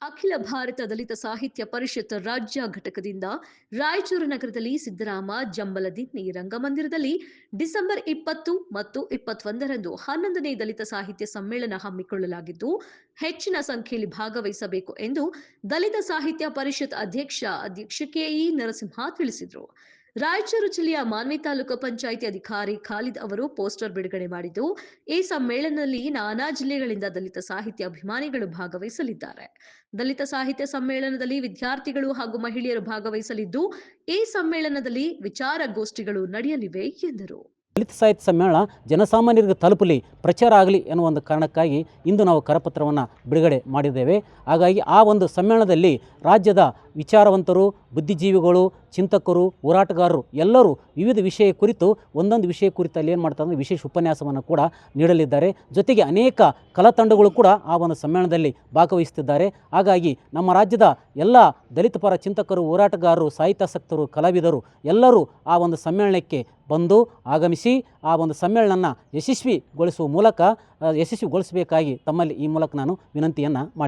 ಅಖಿಲ ಭಾರತ ದಲಿತ ಸಾಹಿತ್ಯ ಪರಿಷತ್ ರಾಜ್ಯ ಘಟಕದಿಂದ ರಾಯಚೂರು ನಗರದಲ್ಲಿ ಸಿದ್ದರಾಮ ಜಂಬಲದಿನ್ನಿ ರಂಗಮಂದಿರದಲ್ಲಿ ಡಿಸೆಂಬರ್ 20 ಮತ್ತು 21ರಂದು 11ನೇ ದಲಿತ ಸಾಹಿತ್ಯ ಸಮ್ಮೇಳನ ಹಮ್ಮಿಕೊಳ್ಳಲಾಗಿದ್ದು ಹೆಚ್ಚಿನ ಸಂಖ್ಯೆಯಲ್ಲಿ ಭಾಗವಹಿಸಬೇಕು ಎಂದು ದಲಿತ ಸಾಹಿತ್ಯ ಪರಿಷತ್ ಅಧ್ಯಕ್ಷ ಕೆಇ ನರಸಿಂಹ ತಿಳಿಸಿದರು. ರಾಯಚೂರು ಜಿಲ್ಲೆಯ ಮಾನ್ವಿ ತಾಲೂಕು ಪಂಚಾಯಿತಿ ಅಧಿಕಾರಿ ಖಾಲಿದ್ ಅವರು ಪೋಸ್ಟರ್ ಬಿಡುಗಡೆ ಮಾಡಿದ್ದು, ಈ ಸಮ್ಮೇಳನದಲ್ಲಿ ನಾನಾ ಜಿಲ್ಲೆಗಳಿಂದ ದಲಿತ ಸಾಹಿತ್ಯ ಅಭಿಮಾನಿಗಳು ಭಾಗವಹಿಸಲಿದ್ದಾರೆ. ದಲಿತ ಸಾಹಿತ್ಯ ಸಮ್ಮೇಳನದಲ್ಲಿ ವಿದ್ಯಾರ್ಥಿಗಳು ಹಾಗೂ ಮಹಿಳೆಯರು ಭಾಗವಹಿಸಲಿದ್ದು, ಈ ಸಮ್ಮೇಳನದಲ್ಲಿ ವಿಚಾರಗೋಷ್ಠಿಗಳು ನಡೆಯಲಿವೆ ಎಂದರು. ದಲಿತ ಸಾಹಿತ್ಯ ಸಮ್ಮೇಳನ ಜನಸಾಮಾನ್ಯರಿಗೆ ತಲುಪಲಿ, ಪ್ರಚಾರ ಆಗಲಿ ಎನ್ನುವ ಒಂದು ಕಾರಣಕ್ಕಾಗಿ ಇಂದು ನಾವು ಕರಪತ್ರವನ್ನು ಬಿಡುಗಡೆ ಮಾಡಿದ್ದೇವೆ. ಹಾಗಾಗಿ ಆ ಒಂದು ಸಮ್ಮೇಳನದಲ್ಲಿ ರಾಜ್ಯದ ವಿಚಾರವಂತರು, ಬುದ್ಧಿಜೀವಿಗಳು, ಚಿಂತಕರು, ಹೋರಾಟಗಾರರು ಎಲ್ಲರೂ ವಿವಿಧ ವಿಷಯ ಕುರಿತು ಒಂದೊಂದು ವಿಷಯ ಕುರಿತು ಅಲ್ಲಿ ಏನು ಮಾಡ್ತಾರೆ ಅಂದರೆ ವಿಶೇಷ ಉಪನ್ಯಾಸವನ್ನು ಕೂಡ ನೀಡಲಿದ್ದಾರೆ. ಜೊತೆಗೆ ಅನೇಕ ಕಲಾತಂಡಗಳು ಕೂಡ ಆ ಒಂದು ಸಮ್ಮೇಳನದಲ್ಲಿ ಭಾಗವಹಿಸುತ್ತಿದ್ದಾರೆ. ಹಾಗಾಗಿ ನಮ್ಮ ರಾಜ್ಯದ ಎಲ್ಲ ದಲಿತ ಪರ ಚಿಂತಕರು, ಹೋರಾಟಗಾರರು, ಸಾಹಿತ್ಯಾಸಕ್ತರು, ಕಲಾವಿದರು ಎಲ್ಲರೂ ಆ ಒಂದು ಸಮ್ಮೇಳನಕ್ಕೆ ಬಂದು ಆಗಮಿಸಿ ಆ ಒಂದು ಸಮ್ಮೇಳನ ಯಶಸ್ವಿಗೊಳಿಸುವ ಮೂಲಕ ಯಶಸ್ವಿಗೊಳಿಸಬೇಕಾಗಿ ತಮ್ಮಲ್ಲಿ ಈ ಮೂಲಕ ನಾನು ವಿನಂತಿಯನ್ನು ಮಾಡಿ